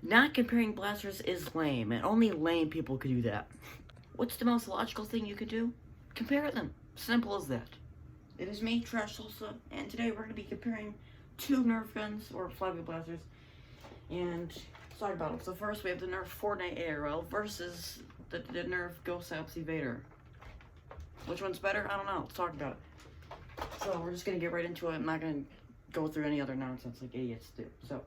Not comparing blasters is lame, and only lame people could do that. What's the most logical thing you could do? Compare them. Simple as that. It is me, Trash Salsa, and today we're going to be comparing two Nerf guns, or flywheel blasters, and talk about them. So first we have the Nerf Fortnite ARL versus the Nerf Ghost Ops Evader. Which one's better? I don't know. Let's talk about it. So we're just going to get right into it. I'm not going to go through any other nonsense like idiots do. So,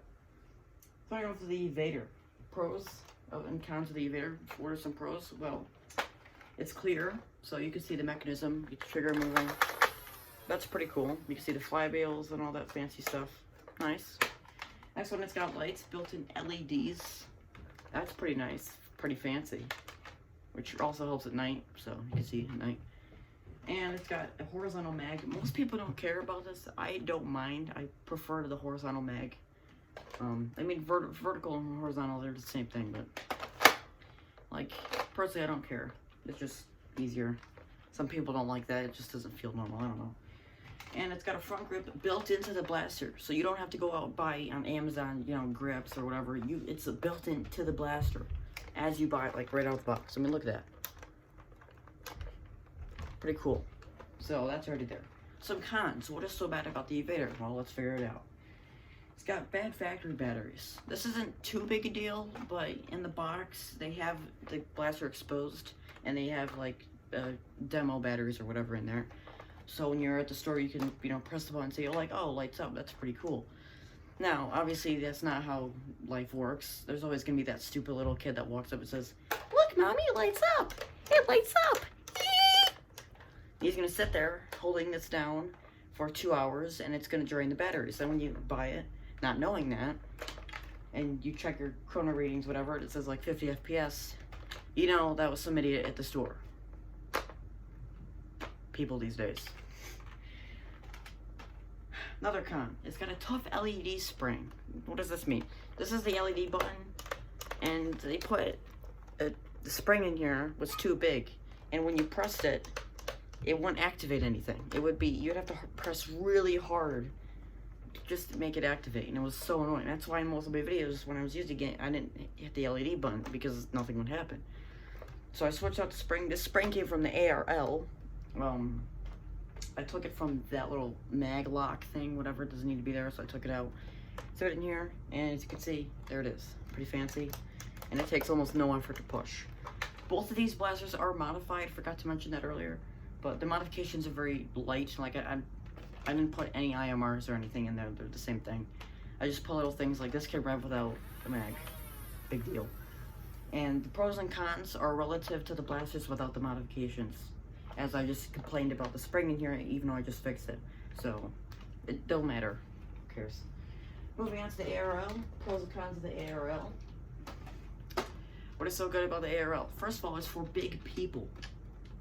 starting off with the Evader. Pros and cons of the Evader. What are some pros? Well, it's clear, so you can see the mechanism, the trigger moving. That's pretty cool. You can see the flywheels and all that fancy stuff. Nice. Next one, it's got lights, built-in LEDs. That's pretty nice, pretty fancy. Which also helps at night, so you can see at night. And it's got a horizontal mag. Most people don't care about this. I don't mind. I prefer the horizontal mag. I mean, vertical and horizontal, they're the same thing, but like, personally, I don't care. It's just easier. Some people don't like that. It just doesn't feel normal. I don't know. And it's got a front grip built into the blaster, so you don't have to go out and buy on Amazon, you know, grips or whatever. It's built into the blaster as you buy it, like right out of the box. I mean, look at that. Pretty cool. So that's already there. Some cons. What is so bad about the Evader? Well, let's figure it out. It's got bad factory batteries. This isn't too big a deal, but in the box, they have the blaster exposed, and they have like demo batteries or whatever in there. So when you're at the store, you can, you know, press the button and say, oh, like, oh, lights up. That's pretty cool. Now, obviously, that's not how life works. There's always going to be that stupid little kid that walks up and says, look, Mommy, it lights up. It lights up. He's going to sit there holding this down for 2 hours, and it's going to drain the batteries. Then when you buy it, not knowing that, and you check your chrono readings, whatever, it says like 50 FPS, you know that was some idiot at the store. People these days. Another con, it's got a tough LED spring. What does this mean? This is the LED button, and they put the spring in here was too big, and when you pressed it, it wouldn't activate anything. It would be, you'd have to press really hard just to make it activate, and it was so annoying. That's why in most of my videos, when I was using it, I didn't hit the LED button, because nothing would happen. So I switched out the spring. This spring came from the ARL. I took it from that little mag lock thing, whatever, it doesn't need to be there, so I took it out. Threw it in here, and as you can see, there it is. Pretty fancy, and it takes almost no effort to push. Both of these blasters are modified, forgot to mention that earlier, but the modifications are very light. Like, I didn't put any IMRs or anything in there, they're the same thing. I just put little things like this can rev without a mag. Big deal. And the pros and cons are relative to the blasters without the modifications. As I just complained about the spring in here, even though I just fixed it. So, it don't matter. Who cares? Moving on to the ARL. Pros and cons of the ARL. What is so good about the ARL? First of all, it's for big people.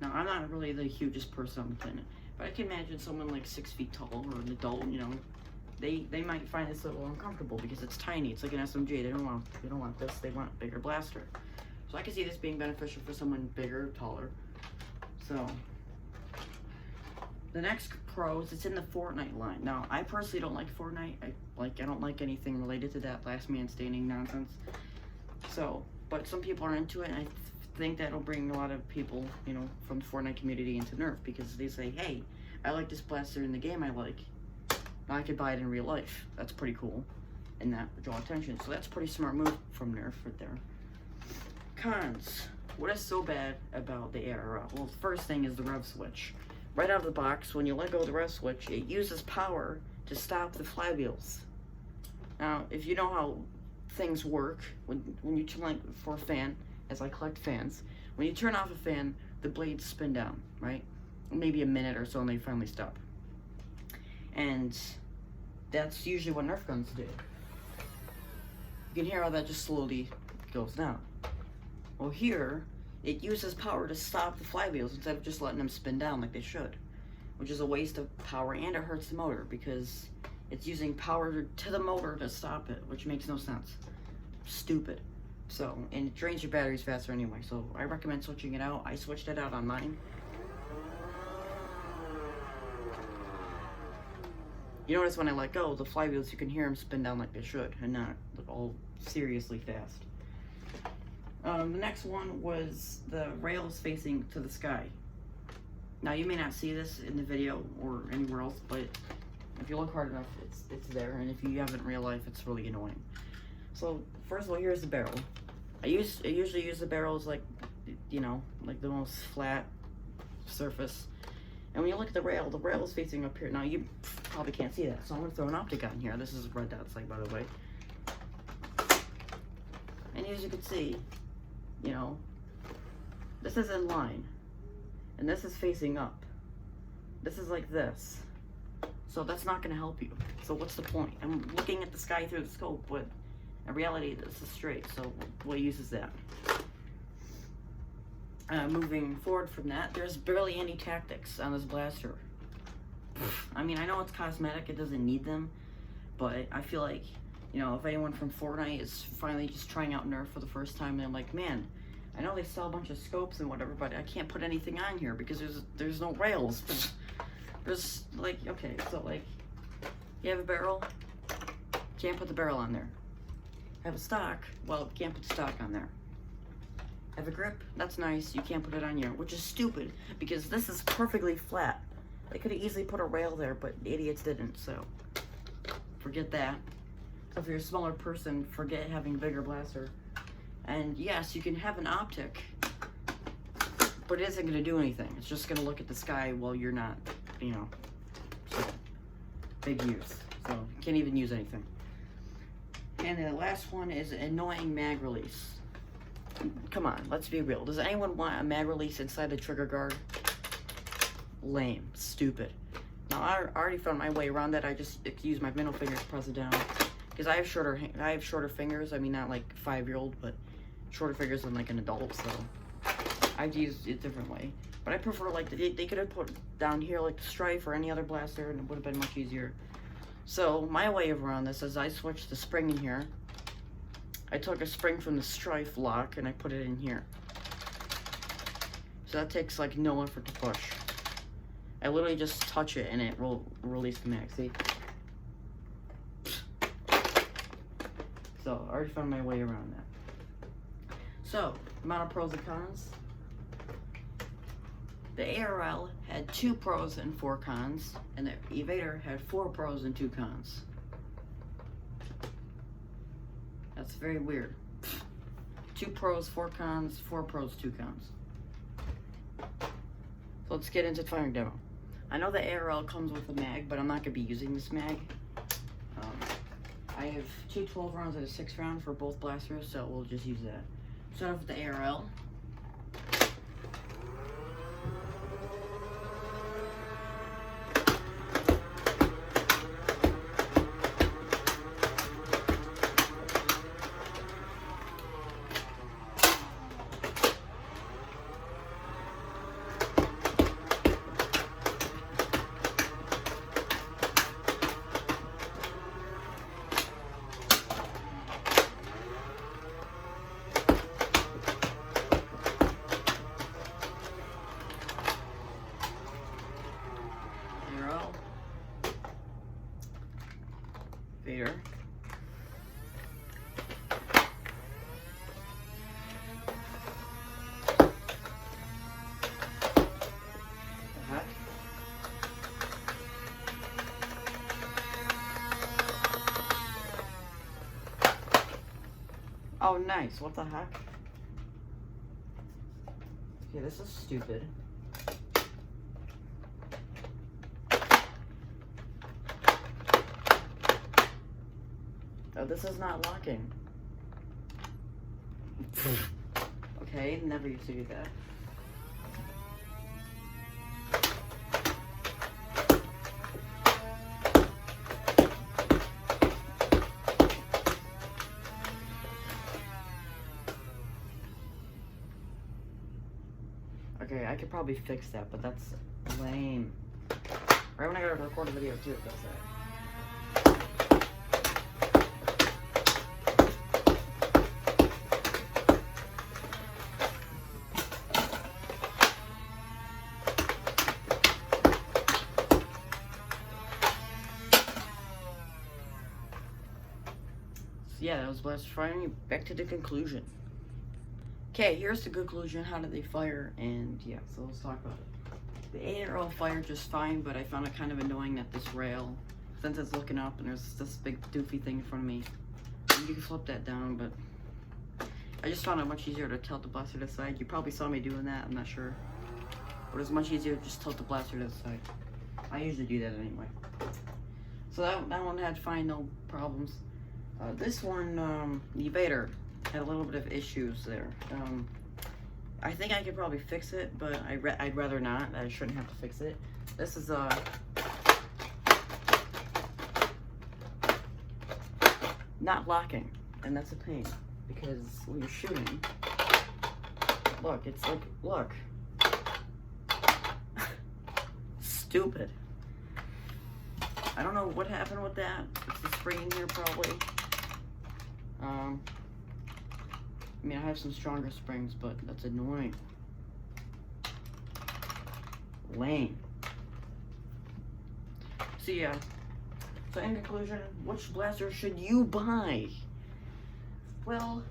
Now, I'm not really the hugest person on the planet, but I can imagine someone like 6 feet tall or an adult, you know, they might find this a little uncomfortable because it's tiny. It's like an SMG. They don't want this. They want a bigger blaster. So I can see this being beneficial for someone bigger, taller. So, the next pro is it's in the Fortnite line. Now, I personally don't like Fortnite. I don't like anything related to that last man standing nonsense. So, but some people are into it, and I think that'll bring a lot of people, you know, from the Fortnite community into Nerf, because they say, hey, I like this blaster in the game I like. Now I could buy it in real life. That's pretty cool, and that would draw attention. So that's a pretty smart move from Nerf right there. Cons. What is so bad about the ARL? Well, the first thing is the rev switch. Right out of the box, when you let go of the rev switch, it uses power to stop the flywheels. Now, if you know how things work, when you turn for a fan, as I collect fans, when you turn off a fan, the blades spin down, right? Maybe a minute or so, and they finally stop. And that's usually what Nerf guns do. You can hear how that just slowly goes down. Well, here, it uses power to stop the flywheels instead of just letting them spin down like they should, which is a waste of power, and it hurts the motor because it's using power to the motor to stop it, which makes no sense. Stupid. So, and it drains your batteries faster anyway, so I recommend switching it out. I switched it out on mine. You notice when I let go, the flywheels, you can hear them spin down like they should, and not all seriously fast. The next one was the rails facing to the sky. Now you may not see this in the video or anywhere else, but if you look hard enough, it's there, and if you have it in real life, it's really annoying. So first of all, here's the barrel. I usually use the barrels like, you know, like the most flat surface. And when you look at the rail is facing up here. Now you probably can't see that, so I'm gonna throw an optic on here. This is red dot sight, by the way. And as you can see, you know, this is in line, and this is facing up. This is like this. So that's not gonna help you. So what's the point? I'm looking at the sky through the scope, but in reality, this is straight. So what use is that? Moving forward from that, there's barely any tactics on this blaster. I mean, I know it's cosmetic, it doesn't need them, but I feel like, you know, if anyone from Fortnite is finally just trying out Nerf for the first time, they're like, man, I know they sell a bunch of scopes and whatever, but I can't put anything on here because there's no rails. There's like, okay, so like, you have a barrel, can't put the barrel on there. Have a stock, well, can't put stock on there. Have a grip, that's nice, you can't put it on here, which is stupid because this is perfectly flat. They could have easily put a rail there, but idiots didn't, so forget that. So if you're a smaller person, forget having a bigger blaster. And yes, you can have an optic, but it isn't going to do anything. It's just going to look at the sky while you're not, you know, so big use. So you can't even use anything. And the last one is annoying mag release. Come on, let's be real. Does anyone want a mag release inside the trigger guard? Lame, stupid. Now I already found my way around that. I just use my middle finger to press it down because I have shorter fingers. I mean, not like 5-year-old, but shorter fingers than like an adult. So I've used it a different way. But I prefer like they could have put down here like the Strife or any other blaster, and it would have been much easier. So my way of around this is I switched the spring in here. I took a spring from the Strife lock and I put it in here. So that takes like no effort to push. I literally just touch it and it will release the mag, see? So I already found my way around that. So, amount of pros and cons. The ARL had 2 pros and 4 cons, and the Evader had 4 pros and 2 cons. That's very weird. 2 pros, 4 cons, 4 pros, 2 cons. So let's get into the firing demo. I know the ARL comes with a mag, but I'm not going to be using this mag. I have 2 12 rounds and a 6 round for both blasters, so we'll just use that. Start off with the ARL. Vader. Oh, nice. What the heck? Okay, this is stupid. Oh, this is not locking. Okay, never used to do that. Okay, I could probably fix that, but that's lame. Right when I gotta record a video too, it does that. Yeah, that was blasters firing. Back to the conclusion. Okay, here's the conclusion. How did they fire? And yeah, so let's talk about it. The ARL fired just fine, but I found it kind of annoying that this rail, since it's looking up and there's this big doofy thing in front of me, you can flip that down, but I just found it much easier to tilt the blaster to the side. You probably saw me doing that, I'm not sure. But it's much easier to just tilt the blaster to the side. I usually do that anyway. So that one had fine, no problems. This one, the Evader, had a little bit of issues there. I think I could probably fix it, but I'd rather not. I shouldn't have to fix it. This is not locking, and that's a pain because when you're shooting, look, it's like, look, stupid. I don't know what happened with that. It's the spring in here probably. I mean, I have some stronger springs, but that's annoying. Lame. So yeah. So in conclusion, which blaster should you buy? Well,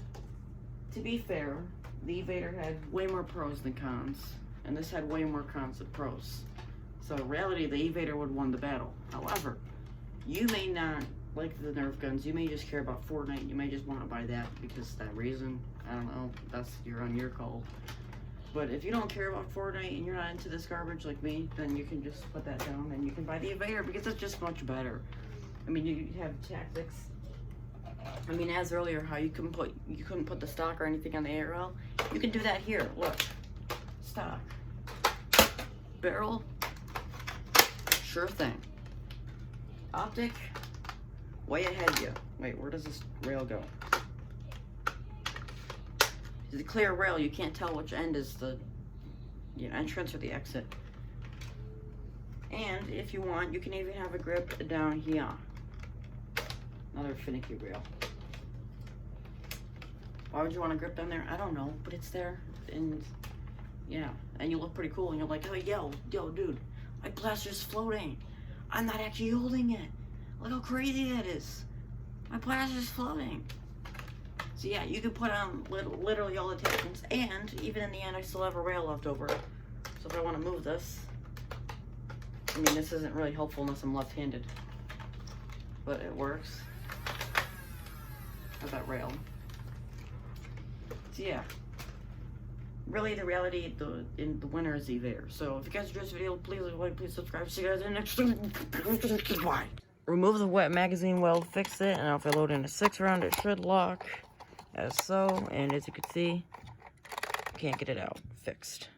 to be fair, the Evader had way more pros than cons, and this had way more cons than pros. So in reality, the Evader would have won the battle. However, you may not like the Nerf guns. You may just care about Fortnite. You may just want to buy that because of that reason. I don't know. That's on your call. But if you don't care about Fortnite and you're not into this garbage like me, then you can just put that down and you can buy the Evader because it's just much better. I mean, you have tactics. I mean, as earlier, how you couldn't put the stock or anything on the ARL. You can do that here. Look, stock, barrel, sure thing. Optic, way ahead of you. Wait, where does this rail go? It's a clear rail. You can't tell which end is the entrance or the exit. And if you want, you can even have a grip down here. Another finicky rail. Why would you want a grip down there? I don't know, but it's there. And yeah, and you look pretty cool. And you're like, oh, yo, dude, my blaster's floating. I'm not actually holding it. Look how crazy that is. My blaster's floating. So yeah, you can put on literally all the attachments, and even in the end, I still have a rail left over. So if I want to move this, I mean, this isn't really helpful unless I'm left-handed, but it works. Have that rail. So yeah, really the reality, the winner is Evader. So if you guys enjoyed this video, please like, please subscribe. See you guys in the next one. Bye. Remove the wet magazine weld, fix it, and if I load in a 6-round, it should lock as so. And as you can see, can't get it out. Fixed.